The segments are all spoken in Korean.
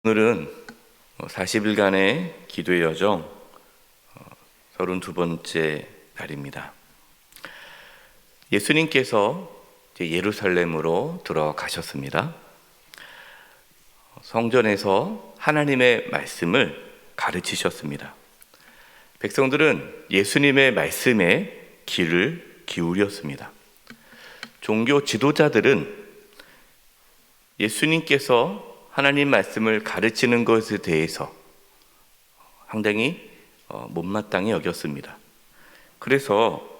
오늘은 40일간의 기도의 여정 32번째 날입니다. 예수님께서 예루살렘으로 들어가셨습니다. 성전에서 하나님의 말씀을 가르치셨습니다. 백성들은 예수님의 말씀에 귀를 기울였습니다. 종교 지도자들은 예수님께서 하나님 말씀을 가르치는 것에 대해서 상당히 못마땅히 여겼습니다. 그래서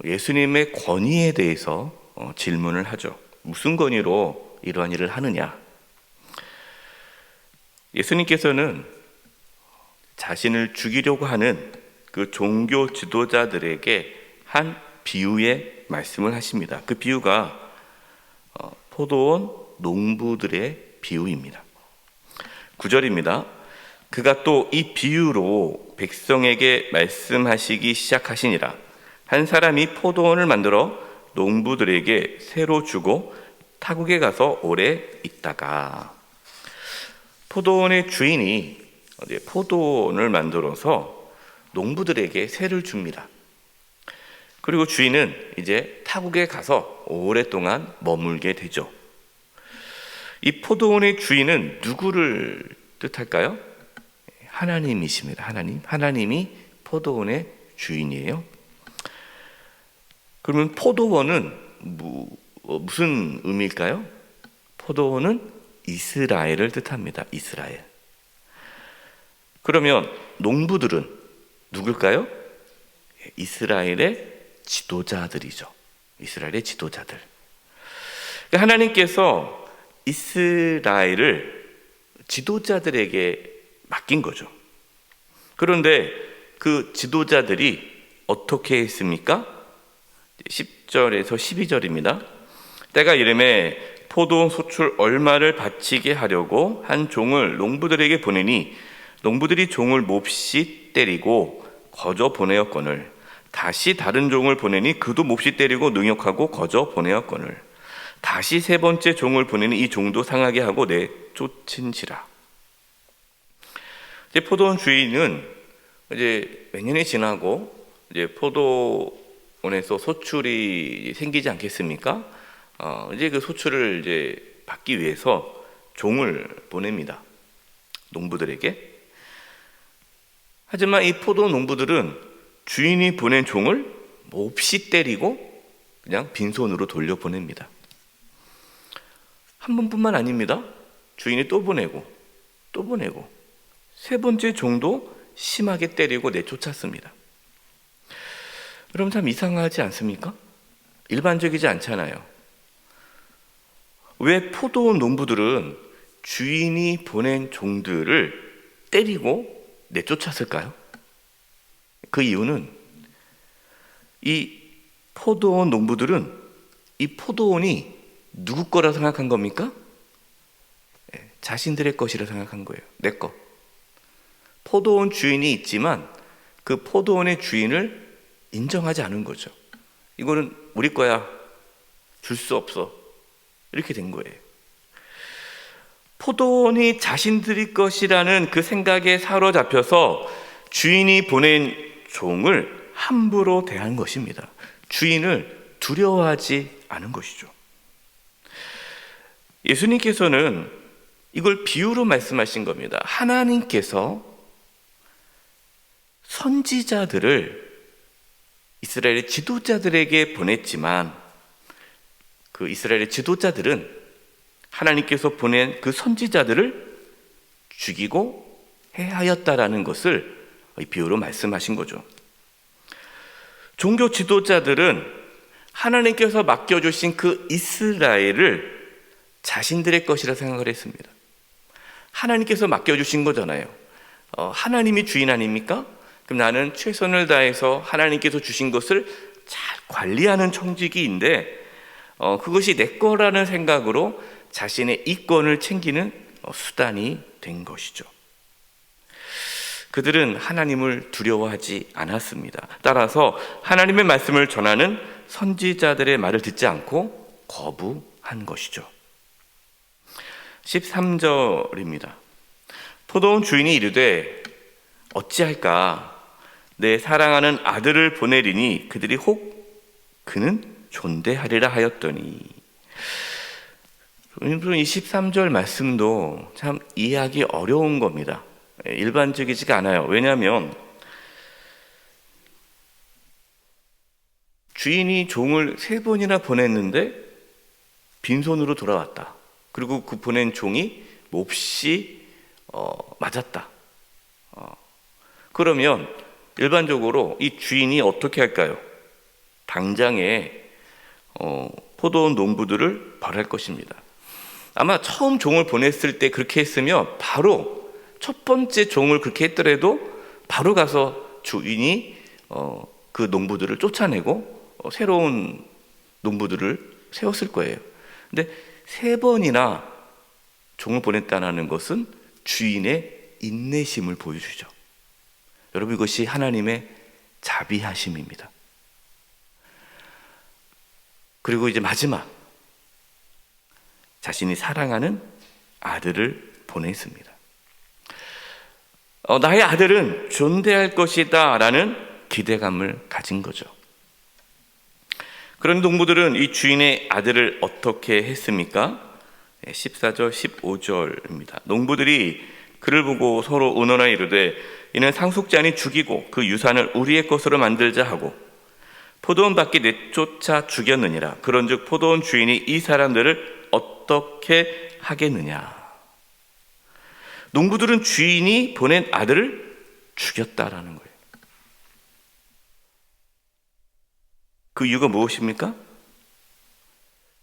예수님의 권위에 대해서 질문을 하죠. 무슨 권위로 이러한 일을 하느냐? 예수님께서는 자신을 죽이려고 하는 그 종교 지도자들에게 한 비유의 말씀을 하십니다. 그 비유가 포도원 농부들의 비유입니다. 9절입니다. 그가 또 이 비유로 백성에게 말씀하시기 시작하시니라. 한 사람이 포도원을 만들어 농부들에게 새로 주고 타국에 가서 오래 있다가, 포도원의 주인이 포도원을 만들어서 농부들에게 새를 줍니다. 그리고 주인은 이제 타국에 가서 오랫동안 머물게 되죠. 이 포도원의 주인은 누구를 뜻할까요? 하나님이십니다. 하나님이 포도원의 주인이에요. 그러면 포도원은 무슨 의미일까요? 포도원은 이스라엘을 뜻합니다. 이스라엘. 그러면 농부들은 누굴까요? 이스라엘의 지도자들이죠. 이스라엘의 지도자들. 하나님께서 이스라엘을 지도자들에게 맡긴 거죠. 그런데 그 지도자들이 어떻게 했습니까? 10절에서 12절입니다. 때가 이르매 포도원 소출 얼마를 바치게 하려고 한 종을 농부들에게 보내니 농부들이 종을 몹시 때리고 거저 보내었거늘, 다시 다른 종을 보내니 그도 몹시 때리고 능욕하고 거저 보내었거늘, 다시 세 번째 종을 보내니 이 종도 상하게 하고 내쫓은지라. 이제 포도원 주인은 이제 몇 년이 지나고 이제 포도원에서 소출이 생기지 않겠습니까? 이제 그 소출을 이제 받기 위해서 종을 보냅니다. 농부들에게. 하지만 이 포도원 농부들은 주인이 보낸 종을 몹시 때리고 그냥 빈손으로 돌려보냅니다. 한 번뿐만 아닙니다. 주인이 또 보내고 또 보내고 세 번째 종도 심하게 때리고 내쫓았습니다. 여러분, 참 이상하지 않습니까? 일반적이지 않잖아요. 왜 포도원 농부들은 주인이 보낸 종들을 때리고 내쫓았을까요? 그 이유는 이 포도원 농부들은 이 포도원이 누구 거라 생각한 겁니까? 자신들의 것이라 생각한 거예요. 내 것. 포도원 주인이 있지만 그 포도원의 주인을 인정하지 않은 거죠. 이거는 우리 거야. 줄 수 없어. 이렇게 된 거예요. 포도원이 자신들의 것이라는 그 생각에 사로잡혀서 주인이 보낸 종을 함부로 대한 것입니다. 주인을 두려워하지 않은 것이죠. 예수님께서는 이걸 비유로 말씀하신 겁니다. 하나님께서 선지자들을 이스라엘의 지도자들에게 보냈지만 그 이스라엘의 지도자들은 하나님께서 보낸 그 선지자들을 죽이고 해하였다라는 것을 이 비유로 말씀하신 거죠. 종교 지도자들은 하나님께서 맡겨주신 그 이스라엘을 자신들의 것이라 생각을 했습니다. 하나님께서 맡겨주신 거잖아요. 하나님이 주인 아닙니까? 그럼 나는 최선을 다해서 하나님께서 주신 것을 잘 관리하는 청지기인데 그것이 내 거라는 생각으로 자신의 이권을 챙기는 수단이 된 것이죠. 그들은 하나님을 두려워하지 않았습니다. 따라서 하나님의 말씀을 전하는 선지자들의 말을 듣지 않고 거부한 것이죠. 13절입니다. 포도원 주인이 이르되 어찌할까? 내 사랑하는 아들을 보내리니 그들이 혹 그는 존대하리라 하였더니. 여러분, 이 13절 말씀도 참 이해하기 어려운 겁니다. 일반적이지가 않아요. 왜냐하면 주인이 종을 3번이나 보냈는데 빈손으로 돌아왔다. 그리고 그 보낸 종이 몹시 맞았다. 그러면 일반적으로 이 주인이 어떻게 할까요? 당장에 포도원 농부들을 벌할 것입니다. 아마 처음 종을 보냈을 때 그렇게 했으면 바로 첫 번째 종을 그렇게 했더라도 바로 가서 주인이 그 농부들을 쫓아내고 새로운 농부들을 세웠을 거예요. 근데 3번이나 종을 보냈다는 것은 주인의 인내심을 보여주죠. 여러분, 이것이 하나님의 자비하심입니다. 그리고 이제 마지막, 자신이 사랑하는 아들을 보냈습니다. 나의 아들은 존대할 것이다 라는 기대감을 가진 거죠. 그런 농부들은 이 주인의 아들을 어떻게 했습니까? 14절 15절입니다. 농부들이 그를 보고 서로 의논하여 이르되 이는 상속자 아닌 죽이고 그 유산을 우리의 것으로 만들자 하고 포도원 밖에 내쫓아 죽였느니라. 그런즉 포도원 주인이 이 사람들을 어떻게 하겠느냐. 농부들은 주인이 보낸 아들을 죽였다라는 거예요. 그 이유가 무엇입니까?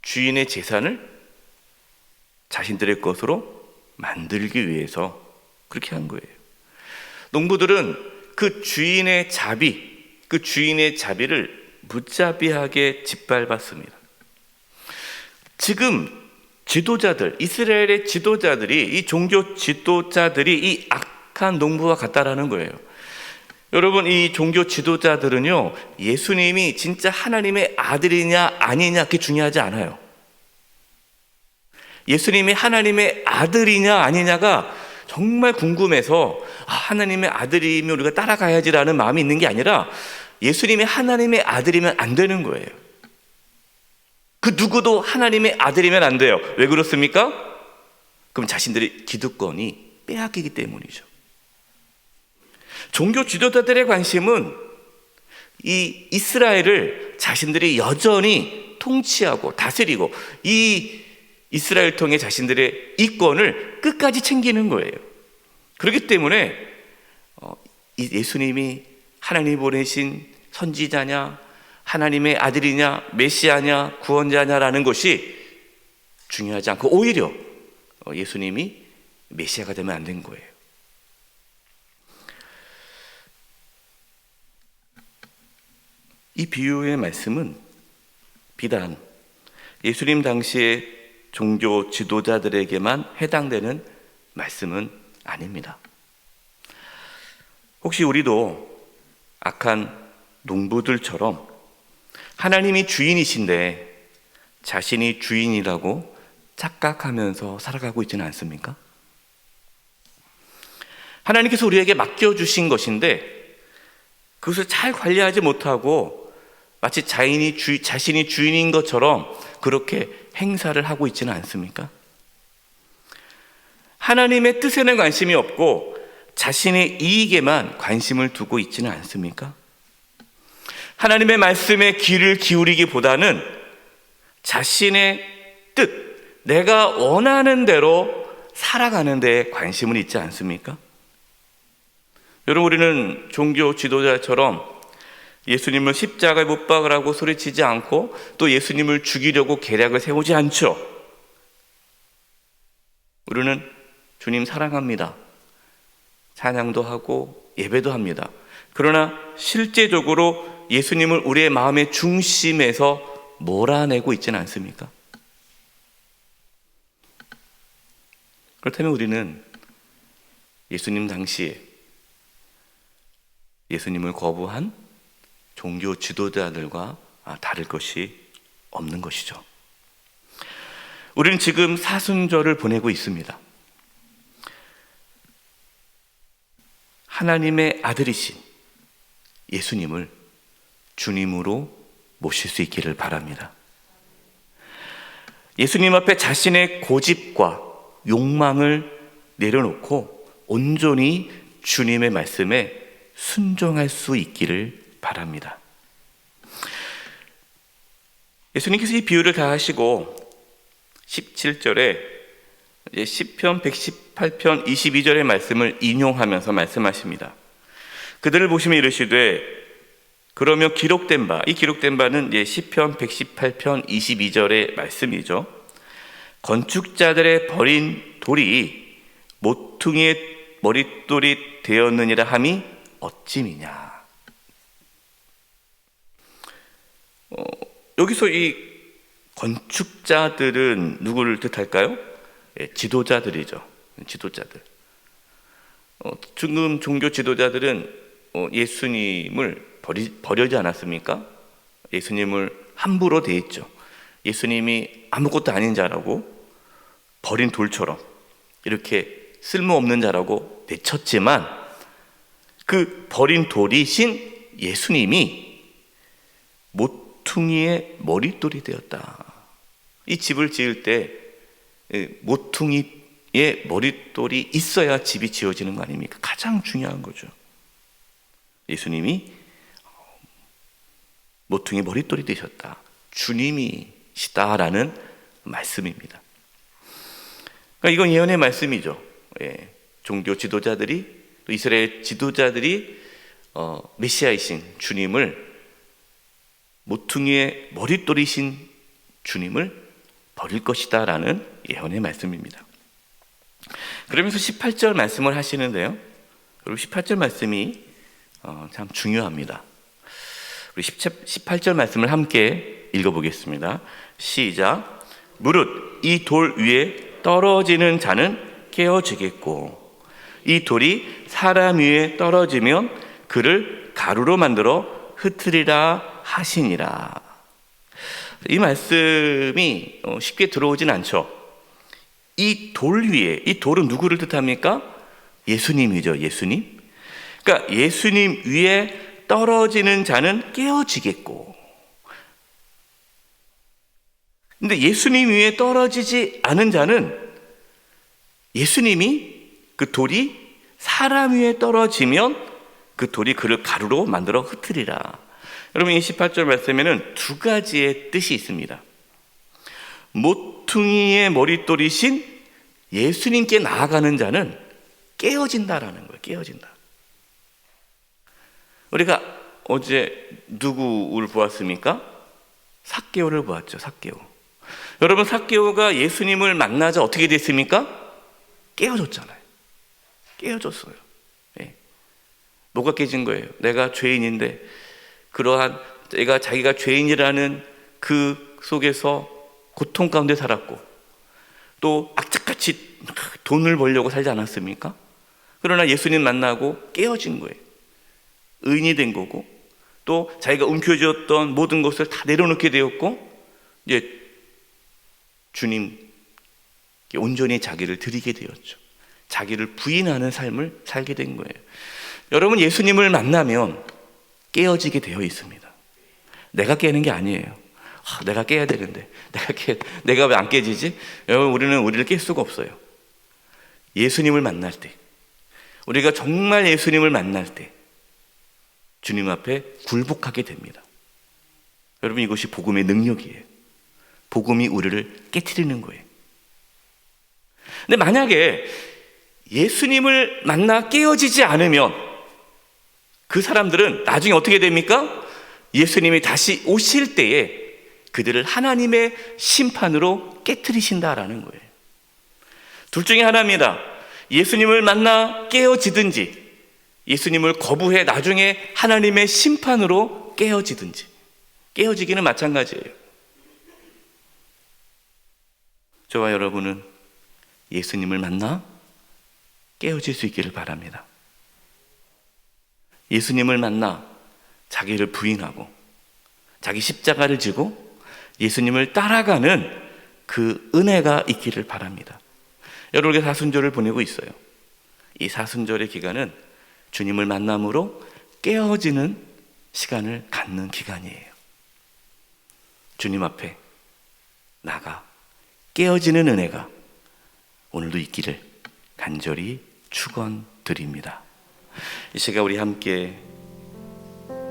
주인의 재산을 자신들의 것으로 만들기 위해서 그렇게 한 거예요. 농부들은 그 주인의 자비를 무자비하게 짓밟았습니다. 지금 지도자들, 이스라엘의 지도자들이, 이 종교 지도자들이 이 악한 농부와 같다라는 거예요. 여러분, 이 종교 지도자들은요, 예수님이 진짜 하나님의 아들이냐 아니냐 그게 중요하지 않아요. 예수님이 하나님의 아들이냐 아니냐가 정말 궁금해서 하나님의 아들이면 우리가 따라가야지라는 마음이 있는 게 아니라 예수님이 하나님의 아들이면 안 되는 거예요. 그 누구도 하나님의 아들이면 안 돼요. 왜 그렇습니까? 그럼 자신들의 기득권이 빼앗기기 때문이죠. 종교 지도자들의 관심은 이 이스라엘을 자신들이 여전히 통치하고 다스리고 이 이스라엘 통해 자신들의 이권을 끝까지 챙기는 거예요. 그렇기 때문에 예수님이 하나님이 보내신 선지자냐, 하나님의 아들이냐, 메시아냐, 구원자냐라는 것이 중요하지 않고 오히려 예수님이 메시아가 되면 안 된 거예요. 이 비유의 말씀은 비단 예수님 당시의 종교 지도자들에게만 해당되는 말씀은 아닙니다. 혹시 우리도 악한 농부들처럼 하나님이 주인이신데 자신이 주인이라고 착각하면서 살아가고 있지는 않습니까? 하나님께서 우리에게 맡겨주신 것인데 그것을 잘 관리하지 못하고 마치 자신이 주인인 것처럼 그렇게 행사를 하고 있지는 않습니까? 하나님의 뜻에는 관심이 없고 자신의 이익에만 관심을 두고 있지는 않습니까? 하나님의 말씀에 귀를 기울이기보다는 자신의 뜻, 내가 원하는 대로 살아가는 데 관심은 있지 않습니까? 여러분, 우리는 종교 지도자처럼 예수님을 십자가에 못 박으라고 소리치지 않고 또 예수님을 죽이려고 계략을 세우지 않죠. 우리는 주님 사랑합니다. 찬양도 하고 예배도 합니다. 그러나 실제적으로 예수님을 우리의 마음의 중심에서 몰아내고 있지는 않습니까? 그렇다면 우리는 예수님 당시에 예수님을 거부한 종교 지도자들과 다를 것이 없는 것이죠. 우리는 지금 사순절을 보내고 있습니다. 하나님의 아들이신 예수님을 주님으로 모실 수 있기를 바랍니다. 예수님 앞에 자신의 고집과 욕망을 내려놓고 온전히 주님의 말씀에 순종할 수 있기를 바랍니다. 예수님께서 이 비유를 다 하시고 17절에 시편 118편 22절의 말씀을 인용하면서 말씀하십니다. 그들을 보시며 이르시되 그러면 기록된 바, 이 기록된 바는 시편 118편 22절의 말씀이죠. 건축자들의 버린 돌이 모퉁이의 머릿돌이 되었느니라 함이 어찌미냐. 여기서 이 건축자들은 누구를 뜻할까요? 지도자들이죠. 지도자들. 지금 종교 지도자들은 예수님을 버리지 않았습니까? 예수님을 함부로 대했죠. 예수님이 아무것도 아닌 자라고, 버린 돌처럼 이렇게 쓸모없는 자라고 내쳤지만, 그 버린 돌이신 예수님이 모퉁이의 머릿돌이 되었다. 이 집을 지을 때 모퉁이의 머릿돌이 있어야 집이 지어지는 거 아닙니까? 가장 중요한 거죠. 예수님이 모퉁이 머릿돌이 되셨다. 주님이시다라는 말씀입니다. 그러니까 이건 예언의 말씀이죠. 종교 지도자들이, 또 이스라엘 지도자들이 메시아이신 주님을, 모퉁이의 머릿돌이신 주님을 버릴 것이다 라는 예언의 말씀입니다. 그러면서 18절 말씀을 하시는데요, 그리고 18절 말씀이 참 중요합니다. 우리 18절 말씀을 함께 읽어보겠습니다. 시작. 무릇 이 돌 위에 떨어지는 자는 깨어지겠고 이 돌이 사람 위에 떨어지면 그를 가루로 만들어 흩으리라 하시니라. 이 말씀이 쉽게 들어오진 않죠. 이 돌 위에, 이 돌은 누구를 뜻합니까? 예수님이죠. 예수님. 그러니까 예수님 위에 떨어지는 자는 깨어지겠고, 근데 예수님 위에 떨어지지 않은 자는, 예수님이, 그 돌이 사람 위에 떨어지면 그 돌이 그를 가루로 만들어 흩으리라. 여러분, 이 18절 말씀에는 두 가지의 뜻이 있습니다. 모퉁이의 머릿돌이신 예수님께 나아가는 자는 깨어진다라는 거예요. 깨어진다. 우리가 어제 누구를 보았습니까? 삭개오를 보았죠. 삭개오. 여러분, 삭개오가 예수님을 만나자 어떻게 됐습니까? 깨어졌잖아요. 깨어졌어요. 뭐가 깨진 거예요? 내가 죄인인데, 그러한 자기가 죄인이라는 그 속에서 고통 가운데 살았고, 또 악착같이 돈을 벌려고 살지 않았습니까? 그러나 예수님 만나고 깨어진 거예요. 의인이 된 거고, 또 자기가 움켜쥐었던 모든 것을 다 내려놓게 되었고, 이제 주님께 온전히 자기를 드리게 되었죠. 자기를 부인하는 삶을 살게 된 거예요. 여러분, 예수님을 만나면 깨어지게 되어 있습니다. 내가 깨는 게 아니에요. 내가 깨야 되는데 내가 왜 안 깨지지? 여러분, 우리를 깰 수가 없어요. 예수님을 만날 때, 우리가 정말 예수님을 만날 때 주님 앞에 굴복하게 됩니다. 여러분, 이것이 복음의 능력이에요. 복음이 우리를 깨트리는 거예요. 근데 만약에 예수님을 만나 깨어지지 않으면 그 사람들은 나중에 어떻게 됩니까? 예수님이 다시 오실 때에 그들을 하나님의 심판으로 깨트리신다라는 거예요. 둘 중에 하나입니다. 예수님을 만나 깨어지든지, 예수님을 거부해 나중에 하나님의 심판으로 깨어지든지. 깨어지기는 마찬가지예요. 저와 여러분은 예수님을 만나 깨어질 수 있기를 바랍니다. 예수님을 만나 자기를 부인하고 자기 십자가를 지고 예수님을 따라가는 그 은혜가 있기를 바랍니다. 여러분에게 사순절을 보내고 있어요. 이 사순절의 기간은 주님을 만남으로 깨어지는 시간을 갖는 기간이에요. 주님 앞에 나가 깨어지는 은혜가 오늘도 있기를 간절히 축원드립니다. 이 시간 우리 함께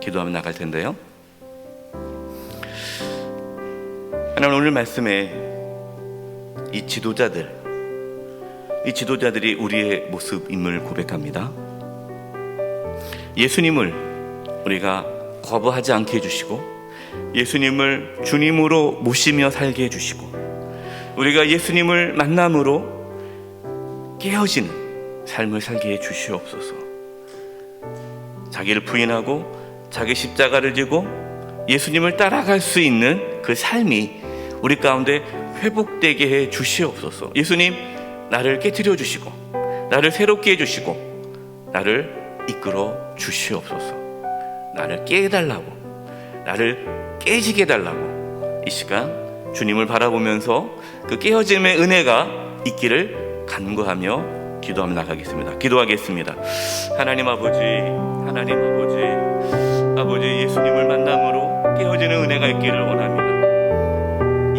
기도하며 나갈 텐데요. 하나님, 오늘 말씀에 이 지도자들이 우리의 모습임을 고백합니다. 예수님을 우리가 거부하지 않게 해주시고, 예수님을 주님으로 모시며 살게 해주시고, 우리가 예수님을 만남으로 깨어지는 삶을 살게 해주시옵소서. 자기를 부인하고 자기 십자가를 지고 예수님을 따라갈 수 있는 그 삶이 우리 가운데 회복되게 해 주시옵소서. 예수님, 나를 깨트려 주시고 나를 새롭게 해주시고 나를 이끌어 주시옵소서. 나를 깨달라고, 나를 깨지게 해달라고 이 시간 주님을 바라보면서 그 깨어짐의 은혜가 있기를 간구하며 기도하며 나가겠습니다. 기도하겠습니다. 하나님 아버지, 예수님을 만남으로 깨어지는 은혜가 있기를 원합니다.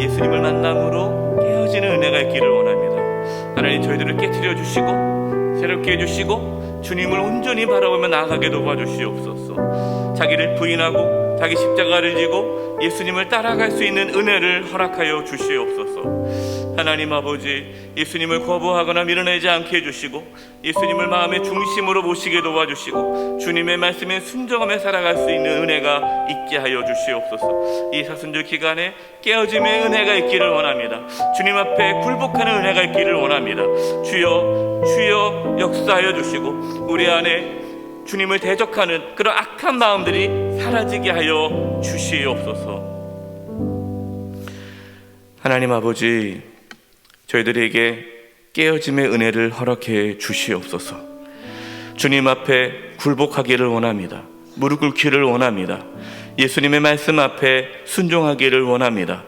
예수님을 만남으로 깨어지는 은혜가 있기를 원합니다. 하나님, 저희들을 깨트려 주시고 새롭게 해주시고 주님을 온전히 바라보며 나아가게 도와주시옵소서. 자기를 부인하고 자기 십자가를 지고 예수님을 따라갈 수 있는 은혜를 허락하여 주시옵소서. 하나님 아버지, 예수님을 거부하거나 밀어내지 않게 해주시고 예수님을 마음의 중심으로 모시게 도와주시고 주님의 말씀에 순종하며 살아갈 수 있는 은혜가 있게 하여 주시옵소서. 이 사순절 기간에 깨어짐의 은혜가 있기를 원합니다. 주님 앞에 굴복하는 은혜가 있기를 원합니다. 주여 역사하여 주시고 우리 안에 주님을 대적하는 그런 악한 마음들이 사라지게 하여 주시옵소서. 하나님 아버지, 저희들에게 깨어짐의 은혜를 허락해 주시옵소서. 주님 앞에 굴복하기를 원합니다. 무릎 꿇기를 원합니다. 예수님의 말씀 앞에 순종하기를 원합니다.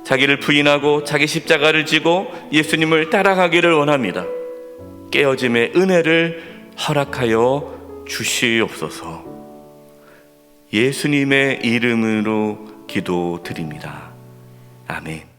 자기를 부인하고 자기 십자가를 지고 예수님을 따라가기를 원합니다. 깨어짐의 은혜를 허락하여 주시옵소서. 예수님의 이름으로 기도드립니다. 아멘.